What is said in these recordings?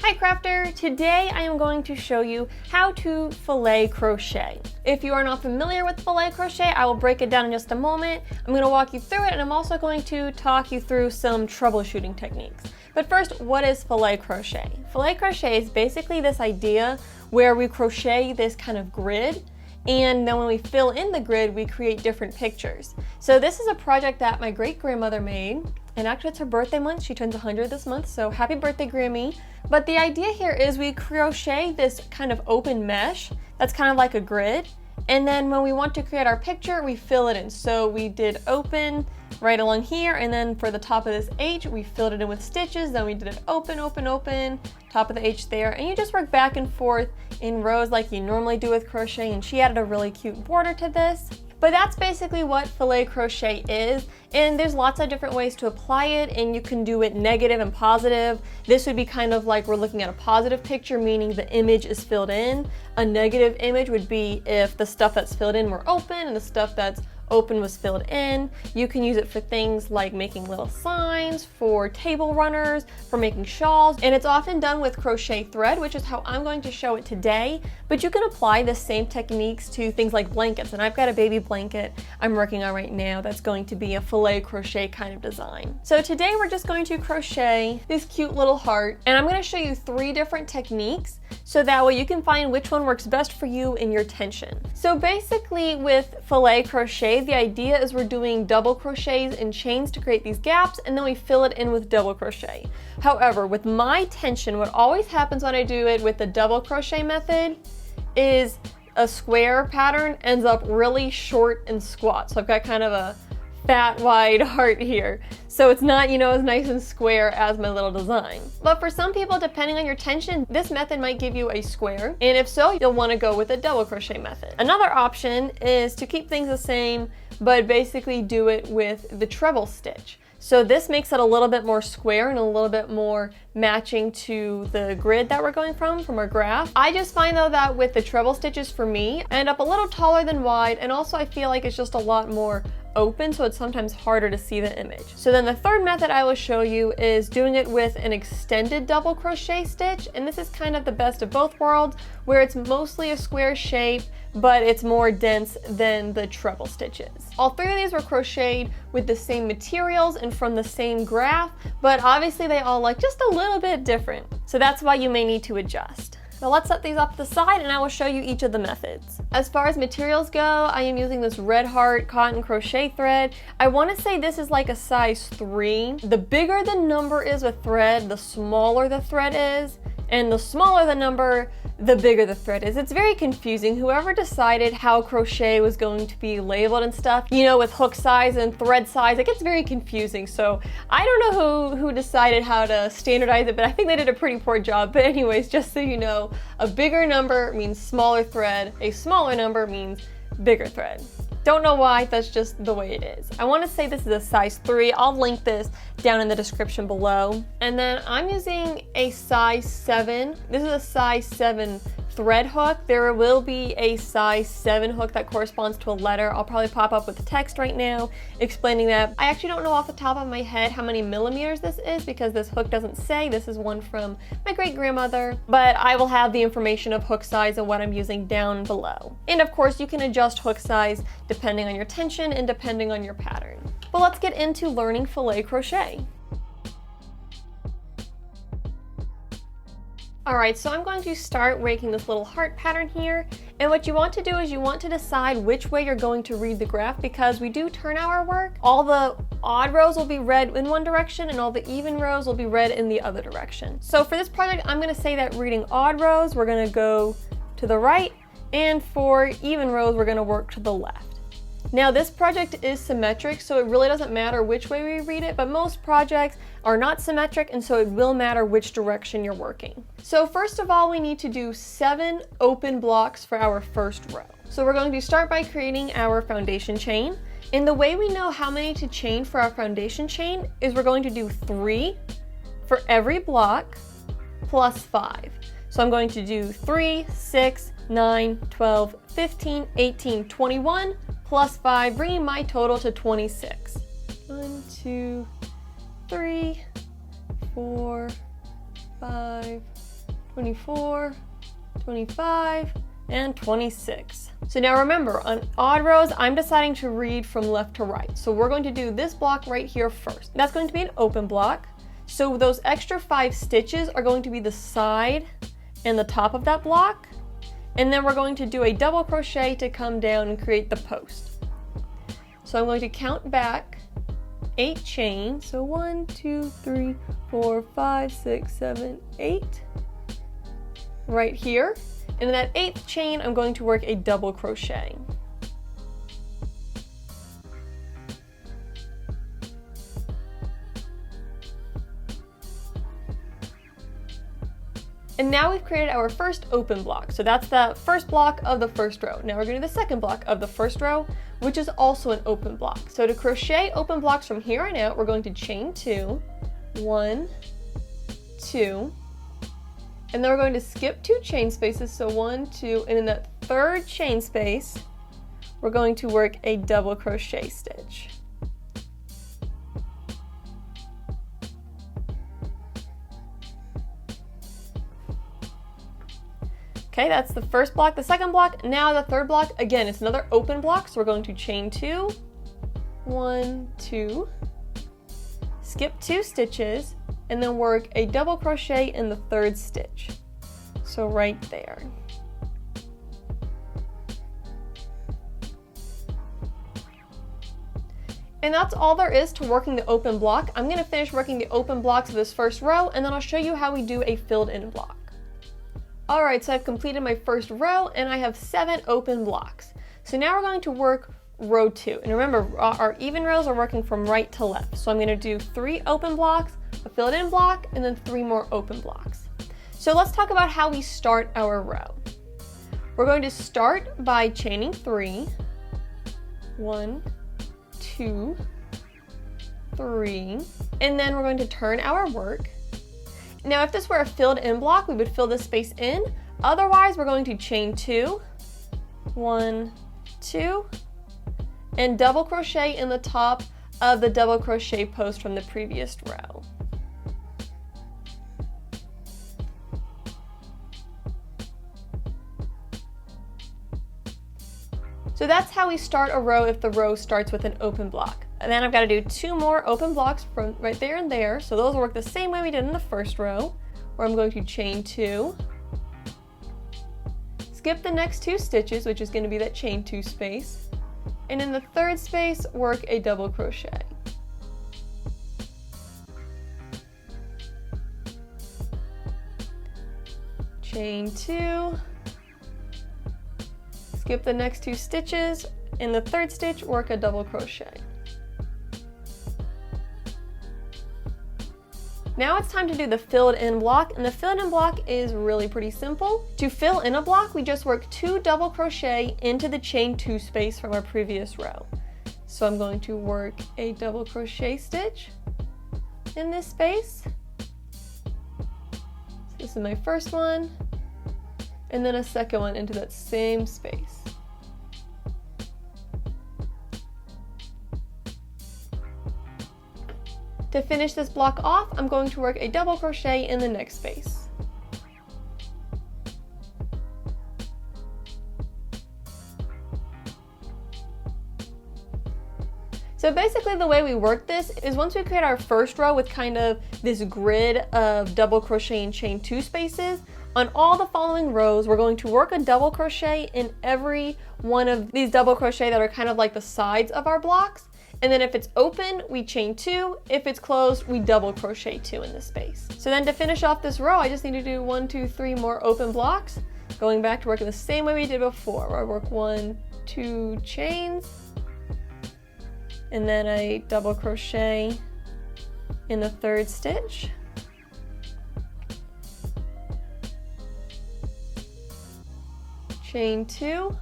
Hi crafter! Today I am going to show you how to filet crochet. If you are not familiar with filet crochet, I will break it down in just a moment. I'm going to walk you through it, and I'm also going to talk you through some troubleshooting techniques. But first, what is filet crochet? Filet crochet is basically this idea where we crochet this kind of grid, and then when we fill in the grid, we create different pictures. So this is a project that my great-grandmother made, and actually it's her birthday month. She turns 100 this month, so happy birthday, Grammy. But the idea here is we crochet this kind of open mesh that's kind of like a grid, and then when we want to create our picture, we fill it in. So we did open right along here, and then for the top of this H, we filled it in with stitches, then we did it open, open, open, top of the H there, and you just work back and forth in rows like you normally do with crocheting, and she added a really cute border to this. But that's basically what filet crochet is, and there's lots of different ways to apply it, and you can do it negative and positive. This would be kind of like we're looking at a positive picture, meaning the image is filled in. A negative image would be if the stuff that's filled in were open and the stuff that's open was filled in. You can use it for things like making little signs, for table runners, for making shawls, and it's often done with crochet thread, which is how I'm going to show it today. But you can apply the same techniques to things like blankets, and I've got a baby blanket I'm working on right now that's going to be a filet crochet kind of design. So today we're just going to crochet this cute little heart, and I'm going to show you 3 different techniques so that way you can find which one works best for you and your tension. So basically with filet crochet, the idea is we're doing double crochets and chains to create these gaps, and then we fill it in with double crochet. However, with my tension, what always happens when I do it with the double crochet method is a square pattern ends up really short and squat. So I've got kind of a fat, wide heart here. So it's not, you know, as nice and square as my little design. But for some people, depending on your tension, this method might give you a square. And if so, you'll want to go with a double crochet method. Another option is to keep things the same, but basically do it with the treble stitch. So this makes it a little bit more square and a little bit more matching to the grid that we're going from our graph. I just find though that with the treble stitches for me, I end up a little taller than wide, and also I feel like it's just a lot more open, so it's sometimes harder to see the image. So then the third method I will show you is doing it with an extended double crochet stitch, and this is kind of the best of both worlds, where it's mostly a square shape, but it's more dense than the treble stitches. All 3 of these were crocheted with the same materials and from the same graph, but obviously they all look just a little bit different. So that's why you may need to adjust. Now let's set these off to the side, and I will show you each of the methods. As far as materials go, I am using this Red Heart cotton crochet thread. I want to say this is like a size 3. The bigger the number is with thread, the smaller the thread is, and the smaller the number, the bigger the thread is. It's very confusing. Whoever decided how crochet was going to be labeled and stuff, you know, with hook size and thread size, it gets very confusing. So I don't know who decided how to standardize it, but I think they did a pretty poor job. But anyways, just so you know, a bigger number means smaller thread, a smaller number means bigger thread. Don't know why, that's just the way it is. I want to say this is a size 3. I'll link this down in the description below. And then I'm using a size 7. This is a size 7 thread hook. There will be a size 7 hook that corresponds to a letter. I'll probably pop up with the text right now explaining that. I actually don't know off the top of my head how many millimeters this is because this hook doesn't say. This is one from my great-grandmother, but I will have the information of hook size and what I'm using down below. And of course, you can adjust hook size depending on your tension and depending on your pattern. But let's get into learning filet crochet. Alright, so I'm going to start making this little heart pattern here, and what you want to do is you want to decide which way you're going to read the graph, because we do turn our work. All the odd rows will be read in one direction and all the even rows will be read in the other direction. So for this project, I'm going to say that reading odd rows, we're going to go to the right, and for even rows, we're going to work to the left. Now this project is symmetric, so it really doesn't matter which way we read it, but most projects are not symmetric, and so it will matter which direction you're working. So first of all, we need to do 7 open blocks for our first row. So we're going to start by creating our foundation chain. And the way we know how many to chain for our foundation chain is we're going to do 3 for every block plus 5. So I'm going to do 3, 6, 9, 12, 15, 18, 21, plus 5, bringing my total to 26. 1, 2, 3, 4, 5, 24, 25, and 26. So now remember, on odd rows, I'm deciding to read from left to right. So we're going to do this block right here first. That's going to be an open block. So those extra 5 stitches are going to be the side and the top of that block. And then we're going to do a double crochet to come down and create the post. So I'm going to count back 8 chains. So 1, 2, 3, 4, 5, 6, 7, 8. Right here. And in that 8th chain, I'm going to work a double crochet. And now we've created our first open block. So that's the first block of the first row. Now we're going to do the second block of the first row, which is also an open block. So to crochet open blocks from here on out, we're going to chain 2, 1, 2, and then we're going to skip 2 chain spaces, so 1, 2, and in that 3rd chain space, we're going to work a double crochet stitch. Okay, that's the first block. The second block, now the third block, again, it's another open block, so we're going to chain 2, 1, 2, skip 2 stitches, and then work a double crochet in the 3rd stitch. So right there. And that's all there is to working the open block. I'm going to finish working the open blocks of this first row, and then I'll show you how we do a filled in block. Alright, so I've completed my first row, and I have 7 open blocks. So now we're going to work row 2. And remember, our even rows are working from right to left. So I'm going to do 3 open blocks, a filled in block, and then 3 more open blocks. So let's talk about how we start our row. We're going to start by chaining 3, 1, 2, 3, and then we're going to turn our work. Now if this were a filled in block, we would fill this space in. Otherwise, we're going to chain 2, 1, 2, and double crochet in the top of the double crochet post from the previous row. So that's how we start a row if the row starts with an open block. And then I've got to do 2 more open blocks from right there and there. So those will work the same way we did in the first row, where I'm going to chain 2, skip the next 2 stitches, which is going to be that chain 2 space, and in the 3rd space, work a double crochet. Chain 2, skip the next 2 stitches, in the 3rd stitch, work a double crochet. Now it's time to do the filled in block, and the filled in block is really pretty simple. To fill in a block, we just work 2 double crochet into the chain 2 space from our previous row. So I'm going to work a double crochet stitch in this space. So this is my first one, and then a second one into that same space. To finish this block off, I'm going to work a double crochet in the next space. So basically the way we work this is once we create our first row with kind of this grid of double crochet and chain 2 spaces, on all the following rows, we're going to work a double crochet in every one of these double crochet that are kind of like the sides of our blocks. And then if it's open, we chain 2. If it's closed, we double crochet 2 in this space. So then to finish off this row, I just need to do 1, 2, 3 more open blocks, going back to working the same way we did before, where I work 1, 2 chains, and then I double crochet in the 3rd stitch. Chain 2.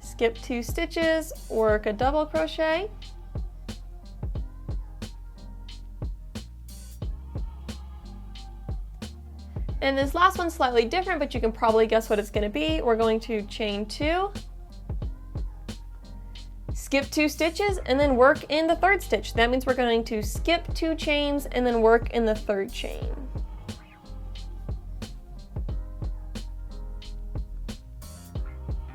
Skip 2 stitches, work a double crochet, and this last one's slightly different, but you can probably guess what it's going to be. We're going to chain 2, skip 2 stitches, and then work in the 3rd stitch. That means we're going to skip 2 chains and then work in the 3rd chain.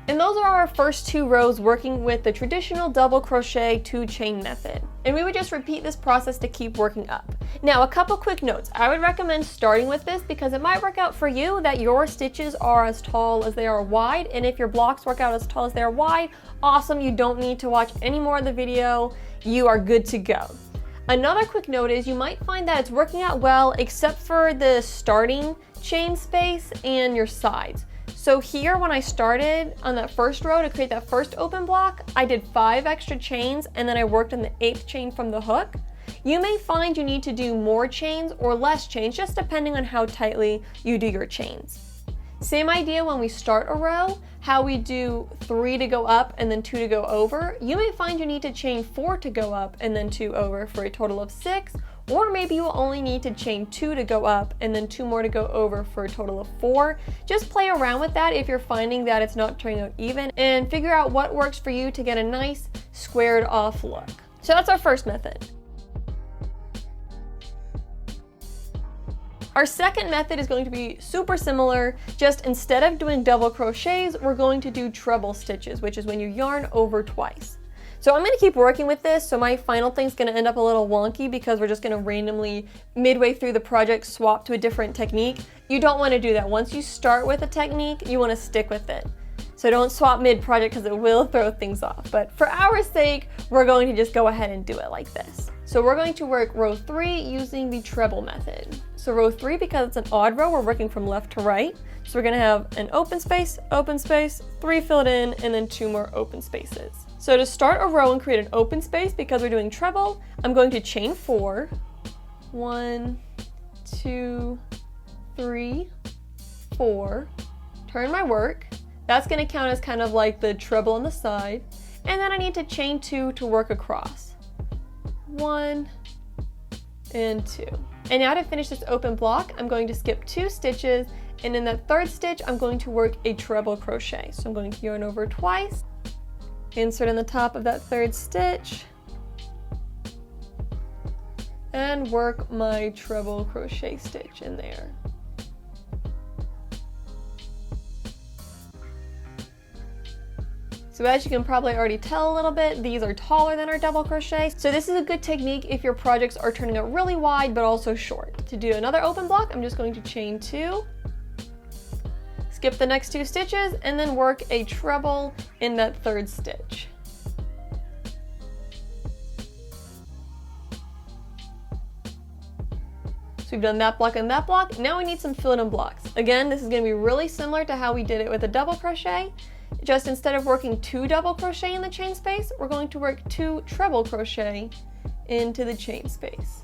And those are our first 2 rows working with the traditional double crochet 2-chain method. And we would just repeat this process to keep working up. Now, a couple quick notes. I would recommend starting with this because it might work out for you that your stitches are as tall as they are wide, and if your blocks work out as tall as they are wide, awesome, you don't need to watch any more of the video, you are good to go. Another quick note is you might find that it's working out well except for the starting chain space and your sides. So here when I started on that first row to create that first open block, I did 5 extra chains and then I worked on the 8th chain from the hook. You may find you need to do more chains or less chains, just depending on how tightly you do your chains. Same idea when we start a row, how we do 3 to go up and then 2 to go over. You may find you need to chain 4 to go up and then 2 over for a total of 6. Or maybe you will only need to chain 2 to go up and then 2 more to go over for a total of 4. Just play around with that if you're finding that it's not turning out even, and figure out what works for you to get a nice squared off look. So that's our first method. Our second method is going to be super similar, just instead of doing double crochets, we're going to do treble stitches, which is when you yarn over twice. So I'm going to keep working with this, so my final thing's going to end up a little wonky because we're just going to randomly, midway through the project, swap to a different technique. You don't want to do that. Once you start with a technique, you want to stick with it. So don't swap mid-project because it will throw things off. But for our sake, we're going to just go ahead and do it like this. So we're going to work row 3 using the treble method. So row 3, because it's an odd row, we're working from left to right. So we're going to have an open space, 3 filled in, and then 2 more open spaces. So to start a row and create an open space, because we're doing treble, I'm going to chain 4. 1, 2, 3, 4. Turn my work. That's going to count as kind of like the treble on the side. And then I need to chain 2 to work across. 1 and 2. And now to finish this open block, I'm going to skip 2 stitches, and in that 3rd stitch, I'm going to work a treble crochet. So I'm going to yarn over twice, insert in the top of that 3rd stitch, and work my treble crochet stitch in there. So as you can probably already tell a little bit, these are taller than our double crochet. So this is a good technique if your projects are turning out really wide but also short. To do another open block, I'm just going to chain 2, skip the next 2 stitches, and then work a treble in that 3rd stitch. So we've done that block and that block. Now we need some fill-in blocks. Again, this is going to be really similar to how we did it with a double crochet. Just instead of working 2 double crochet in the chain space, we're going to work 2 treble crochet into the chain space.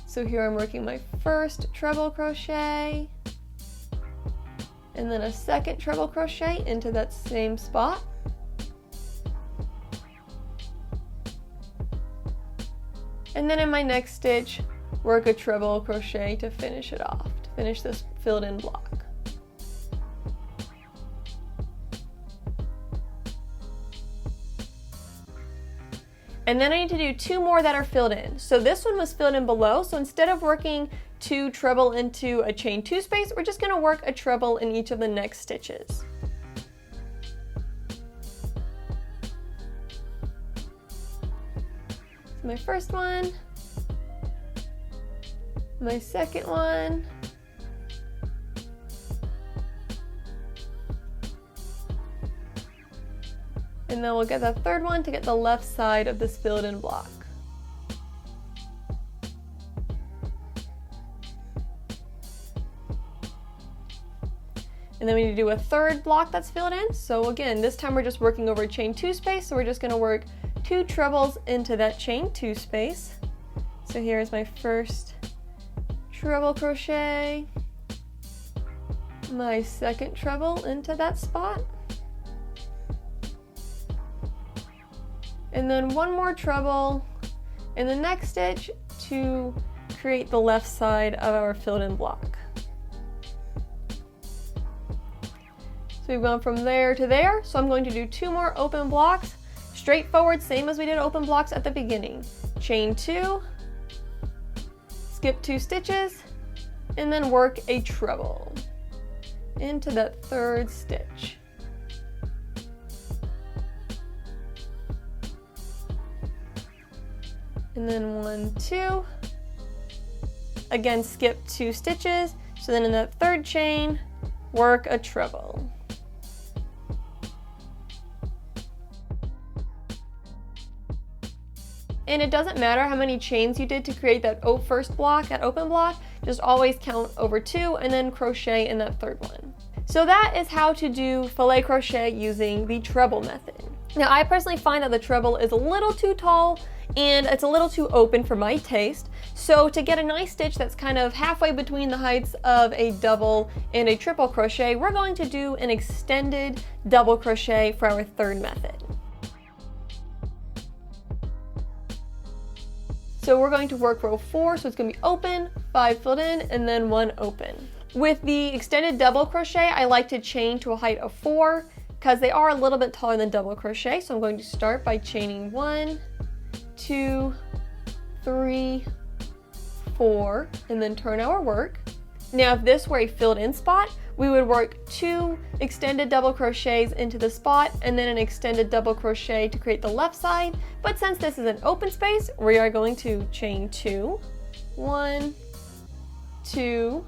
So here I'm working my first treble crochet, and then a second treble crochet into that same spot. And then in my next stitch, work a treble crochet to finish it off, to finish this filled in block. And then I need to do 2 more that are filled in. So this one was filled in below, so instead of working 2 treble into a chain 2 space, we're just going to work a treble in each of the next stitches. So my first one, my second one, and then we'll get the 3rd one to get the left side of this filled in block. And then we need to do a 3rd block that's filled in. So again, this time we're just working over a chain 2 space, so we're just going to work 2 trebles into that chain 2 space. So here's my first treble crochet, my second treble into that spot, and then 1 more treble in the next stitch to create the left side of our filled in block. So we've gone from there to there, so I'm going to do 2 more open blocks, straightforward, same as we did open blocks at the beginning. Chain 2, skip 2 stitches, and then work a treble into that 3rd stitch. and then 1, 2. Again, skip 2 stitches. So then in that third chain, work a treble. And it doesn't matter how many chains you did to create that first block, that open block, just always count over 2 and then crochet in that third one. So that is how to do filet crochet using the treble method. Now I personally find that the treble is a little too tall and it's a little too open for my taste. So to get a nice stitch that's kind of halfway between the heights of a double and a triple crochet, we're going to do an extended double crochet for our third method. So we're going to work row 4, so it's going to be open, 5 filled in, and then 1 open. With the extended double crochet, I like to chain to a height of 4 because they are a little bit taller than double crochet. So I'm going to start by chaining 1, 2, 3, 4, and then turn our work. Now if this were a filled in spot, we would work 2 extended double crochets into the spot and then an extended double crochet to create the left side. But since this is an open space, we are going to chain 2, 1, 2,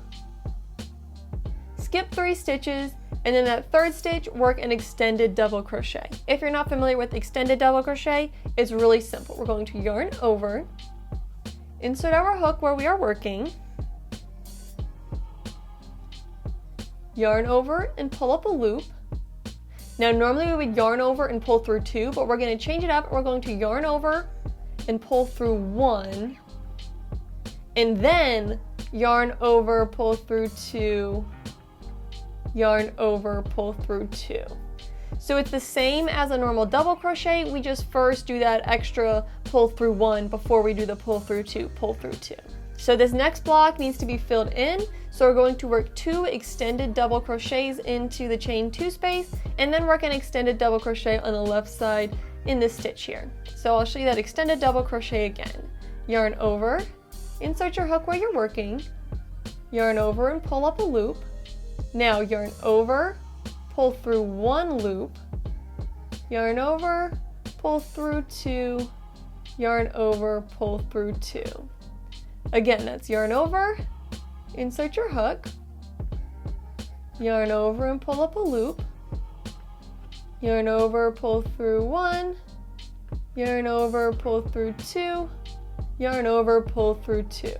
skip 3 stitches, and then that third stitch, work an extended double crochet. If you're not familiar with extended double crochet, it's really simple. We're going to yarn over, insert our hook where we are working, yarn over and pull up a loop. Now normally we would yarn over and pull through 2, but we're going to change it up. We're going to yarn over and pull through 1, and then yarn over, pull through 2, yarn over, pull through 2. So it's the same as a normal double crochet, we just first do that extra pull through 1 before we do the pull through 2, pull through 2. So this next block needs to be filled in, so we're going to work 2 extended double crochets into the chain 2 space, and then work an extended double crochet on the left side in this stitch here. So I'll show you that extended double crochet again. Yarn over, insert your hook where you're working, yarn over and pull up a loop. Now yarn over, pull through 1 loop, yarn over, pull through 2, yarn over, pull through 2. Again, that's yarn over, insert your hook, yarn over and pull up a loop, yarn over, pull through 1, yarn over, pull through 2, yarn over, pull through 2.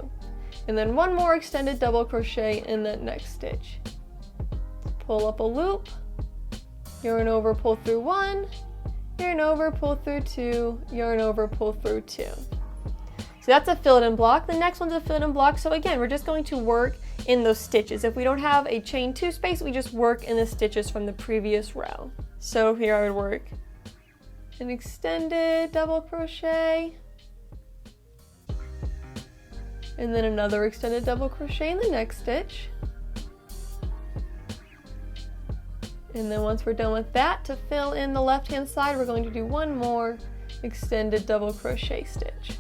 And then 1 more extended double crochet in that next stitch. Pull up a loop, yarn over, pull through 1, yarn over, pull through 2, yarn over, pull through 2. So that's a filled in block. The next one's a filled in block. So again, we're just going to work in those stitches. If we don't have a chain 2 space, we just work in the stitches from the previous row. So here I would work an extended double crochet, and then another extended double crochet in the next stitch. And then once we're done with that, to fill in the left hand side, we're going to do 1 more extended double crochet stitch.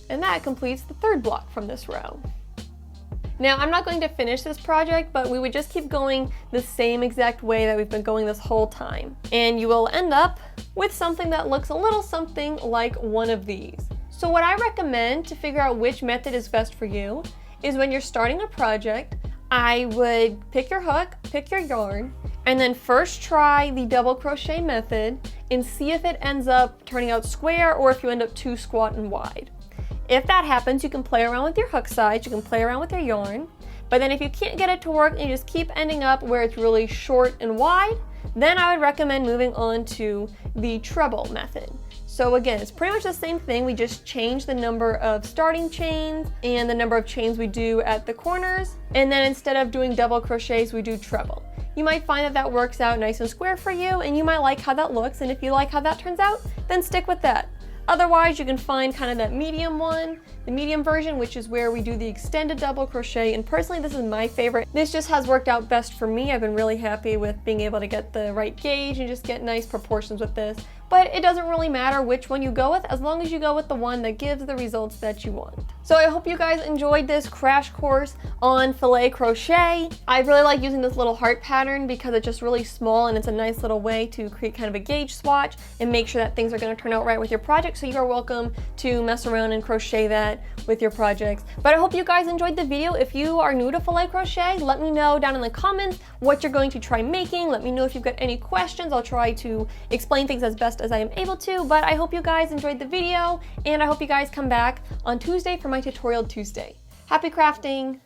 And that completes the third block from this row. Now I'm not going to finish this project, but we would just keep going the same exact way that we've been going this whole time. And you will end up with something that looks a little something like one of these. So what I recommend to figure out which method is best for you is when you're starting a project, I would pick your hook, pick your yarn, and then first try the double crochet method and see if it ends up turning out square or if you end up too squat and wide. If that happens, you can play around with your hook size, you can play around with your yarn, but then if you can't get it to work and you just keep ending up where it's really short and wide, then I would recommend moving on to the treble method. So again, it's pretty much the same thing, we just change the number of starting chains and the number of chains we do at the corners, and then instead of doing double crochets, we do treble. You might find that that works out nice and square for you, and you might like how that looks, and if you like how that turns out, then stick with that. Otherwise, you can find kind of that medium one, the medium version, which is where we do the extended double crochet, and personally this is my favorite. This just has worked out best for me. I've been really happy with being able to get the right gauge and just get nice proportions with this. But it doesn't really matter which one you go with, as long as you go with the one that gives the results that you want. So I hope you guys enjoyed this crash course on filet crochet. I really like using this little heart pattern because it's just really small and it's a nice little way to create kind of a gauge swatch and make sure that things are going to turn out right with your project. So you are welcome to mess around and crochet that with your projects. But I hope you guys enjoyed the video. If you are new to filet crochet, let me know down in the comments what you're going to try making. Let me know if you've got any questions. I'll try to explain things as best as I am able to, but I hope you guys enjoyed the video, and I hope you guys come back on Tuesday for my Tutorial Tuesday. Happy crafting!